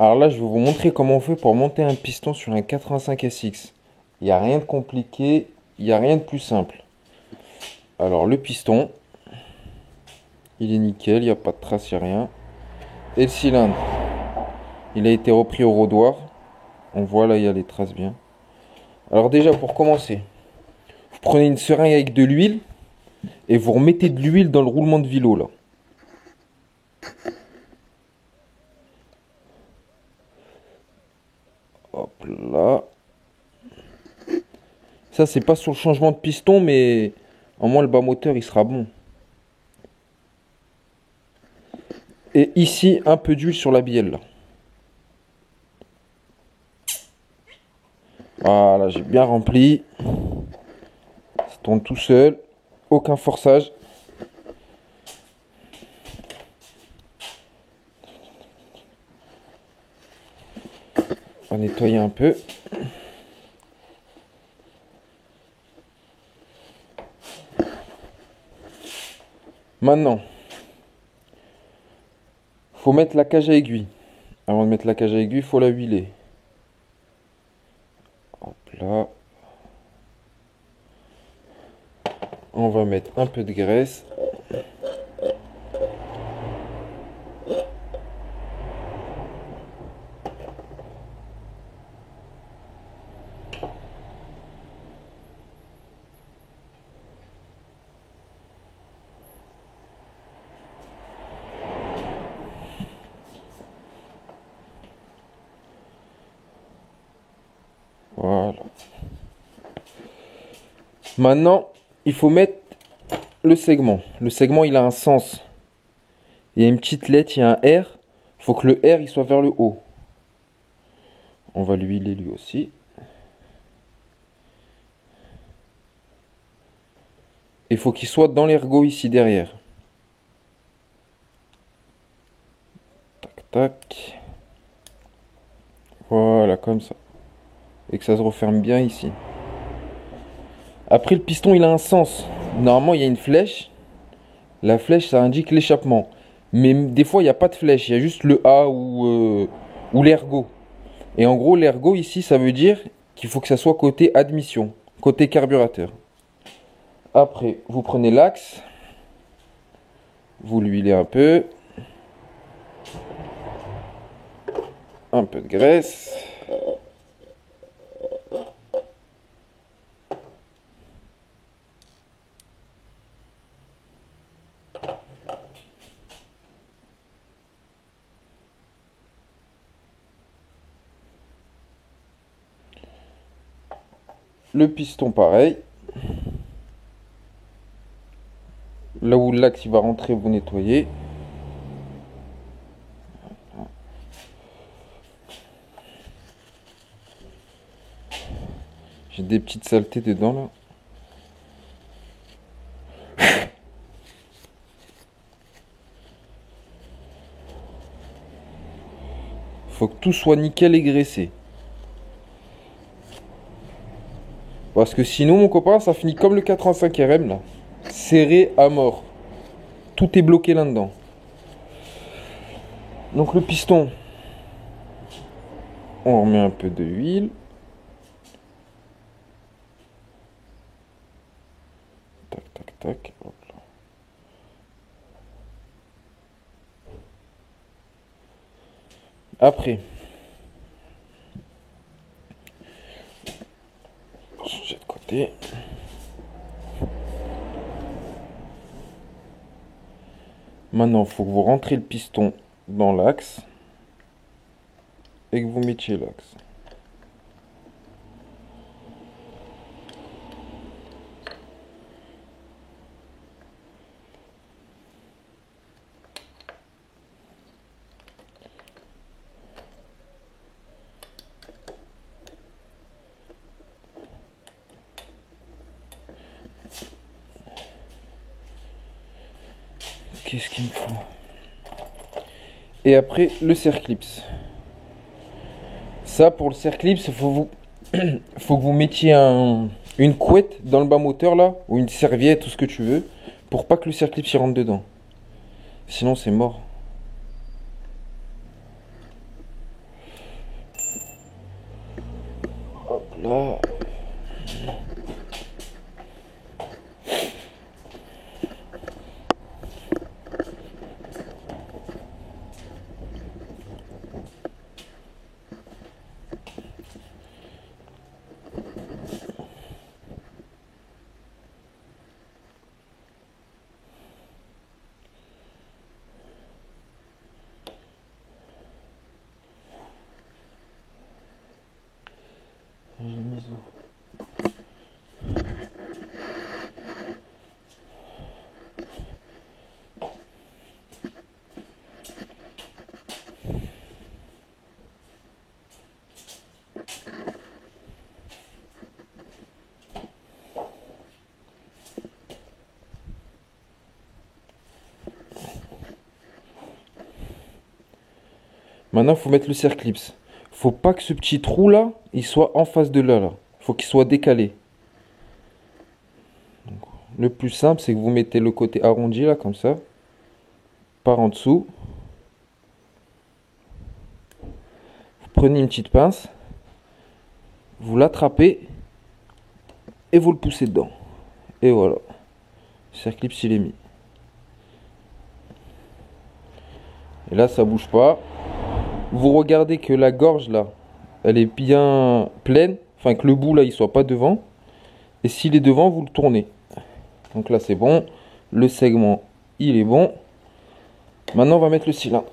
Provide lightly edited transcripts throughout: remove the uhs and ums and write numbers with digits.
Alors là, je vais vous montrer comment on fait pour monter un piston sur un 85 SX. Il n'y a rien de compliqué, il n'y a rien de plus simple. Alors le piston, il est nickel, il n'y a pas de trace, il n'y a rien. Et le cylindre, il a été repris au rodoir. On voit là, il y a les traces bien. Alors déjà, pour commencer, vous prenez une seringue avec de l'huile et vous remettez de l'huile dans le roulement de vélo là. Hop là. Ça, c'est pas sur le changement de piston, mais au moins le bas moteur, il sera bon. Et ici, un peu d'huile sur la bielle là. Voilà, j'ai bien rempli. Ça tourne tout seul. Aucun forçage. On va nettoyer un peu. Maintenant, faut mettre la cage à aiguille. Avant de mettre la cage à aiguille, il faut la huiler. Hop là. On va mettre un peu de graisse. Voilà. Maintenant, il faut mettre le segment. Le segment, il a un sens. Il y a une petite lettre, il y a un R. Il faut que le R, il soit vers le haut. On va l'huiler lui aussi. Il faut qu'il soit dans l'ergot ici derrière. Tac, tac. Voilà, comme ça. Et que ça se referme bien ici. Après, le piston, il a un sens. Normalement, il y a une flèche. La flèche, ça indique l'échappement. Mais des fois, il n'y a pas de flèche. Il y a juste le A ou l'ergot. Et en gros, l'ergot ici, ça veut dire qu'il faut que ça soit côté admission, côté carburateur. Après, vous prenez l'axe. Vous l'huilez un peu. Un peu de graisse. Le piston, pareil. Là où l'axe il va rentrer, vous nettoyez. J'ai des petites saletés dedans là. Faut que tout soit nickel et graissé. Parce que sinon, mon copain, ça finit comme le 85 RM là. Serré à mort. Tout est bloqué là-dedans. Donc le piston, on remet un peu de huile. Tac, tac, tac. Hop là. Après, changer de côté. Maintenant, il faut que vous rentrez le piston dans l'axe et que vous mettiez l'axe. Qu'est-ce qu'il me faut? Et après, le cerclips. Ça, pour le cerclips, faut que vous mettiez une couette dans le bas moteur là, ou une serviette, tout ce que tu veux, pour pas que le cerclips y rentre dedans. Sinon, c'est mort. Maintenant, il faut mettre le circlips. Faut pas que ce petit trou là, il soit en face de là. Faut qu'il soit décalé. Donc, le plus simple, c'est que vous mettez le côté arrondi là, comme ça, par en dessous. Vous prenez une petite pince, vous l'attrapez et vous le poussez dedans. Et voilà. Le circlips, il est mis. Et là, ça bouge pas. Vous regardez que la gorge là, elle est bien pleine. Enfin, que le bout là, il soit pas devant. Et s'il est devant, vous le tournez. Donc là, c'est bon. Le segment, il est bon. Maintenant, on va mettre le cylindre.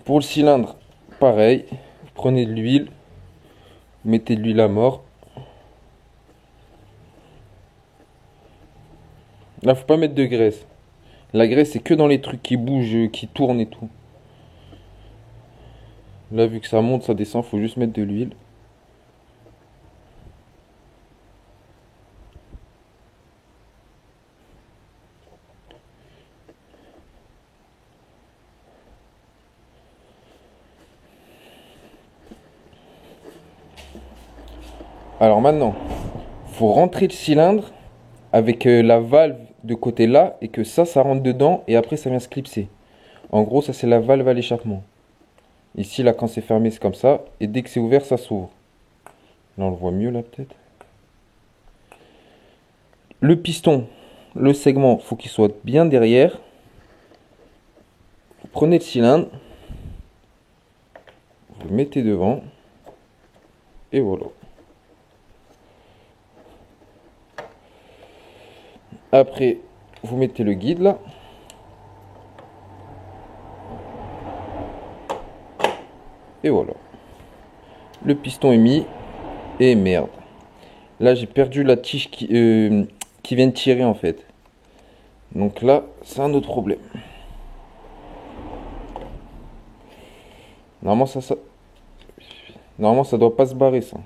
Pour le cylindre, pareil. Vous prenez de l'huile. Vous mettez de l'huile à mort. Là, faut pas mettre de graisse. La graisse, c'est que dans les trucs qui bougent, qui tournent et tout. Là, vu que ça monte, ça descend, faut juste mettre de l'huile. Alors maintenant, faut rentrer le cylindre avec la valve de côté là et que ça rentre dedans et après ça vient se clipser. En gros, ça c'est la valve à l'échappement. Ici, là, quand c'est fermé, c'est comme ça. Et dès que c'est ouvert, ça s'ouvre. Là, on le voit mieux, là, peut-être. Le piston, le segment, faut qu'il soit bien derrière. Vous prenez le cylindre. Vous le mettez devant. Et voilà. Après, vous mettez le guide, là. Et voilà. Le piston est mis. Et merde. Là, j'ai perdu la tige qui vient de tirer, en fait. Donc là, c'est un autre problème. Normalement, Normalement, ça doit pas se barrer, ça.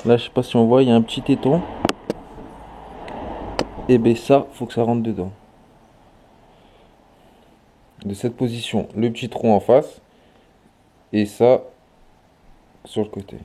Là, je sais pas si on voit, il y a un petit téton. Et ben ça, faut que ça rentre dedans. De cette position, le petit trou en face. Et ça, sur le côté.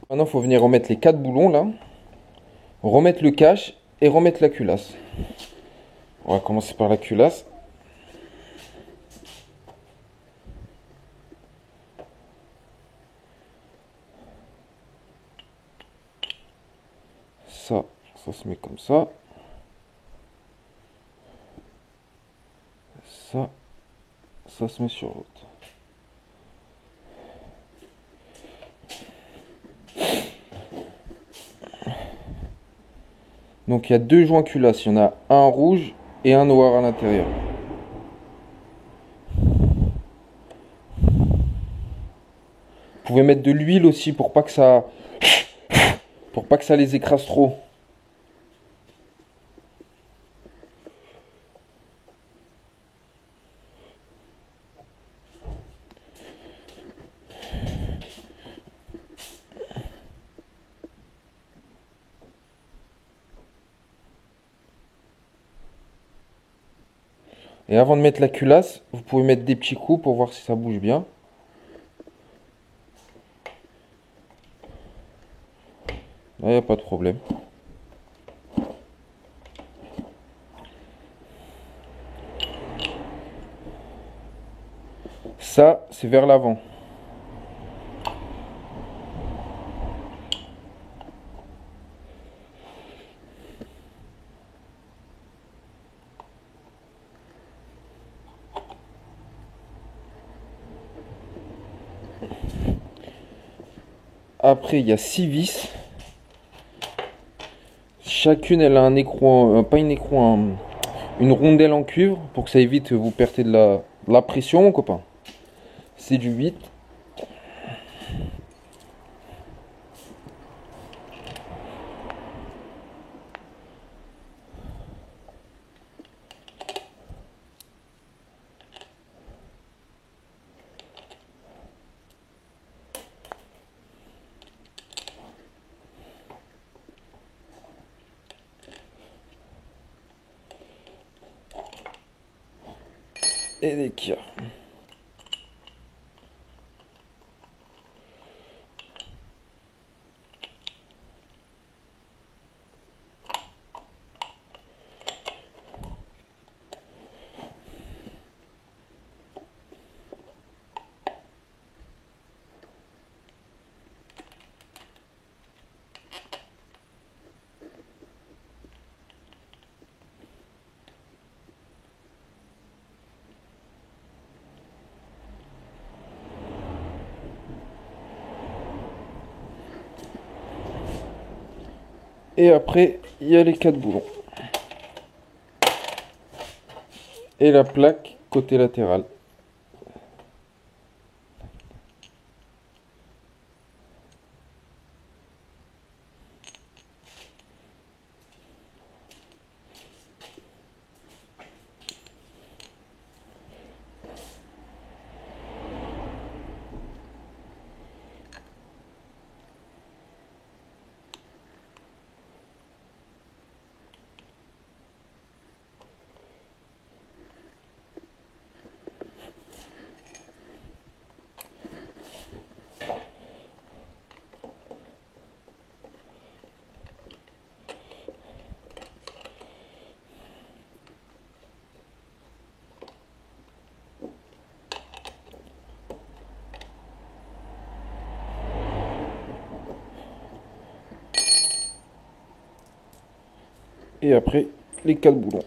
Maintenant, il faut venir remettre les 4 boulons là. Remettre le cache et remettre la culasse. On va commencer par la culasse. Ça se met comme ça. Ça se met sur l'autre. Donc il y a deux joints culasse. Il y en a un rouge et un noir à l'intérieur. Vous pouvez mettre de l'huile aussi pour pas que ça les écrase trop. Et avant de mettre la culasse, vous pouvez mettre des petits coups pour voir si ça bouge bien. Là, il n'y a pas de problème. Ça, c'est vers l'avant. Après, il y a 6 vis. Chacune, elle a un écrou, pas une écrou, une rondelle en cuivre pour que ça évite que vous perdez de la pression, mon copain. C'est du 8. Et des kirs. Et après, il y a les 4 boulons. Et la plaque côté latéral. Et après, les 4 boulons.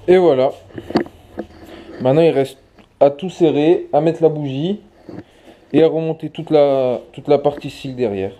Et voilà. Maintenant, il reste à tout serrer, à mettre la bougie et à remonter toute la partie cils derrière.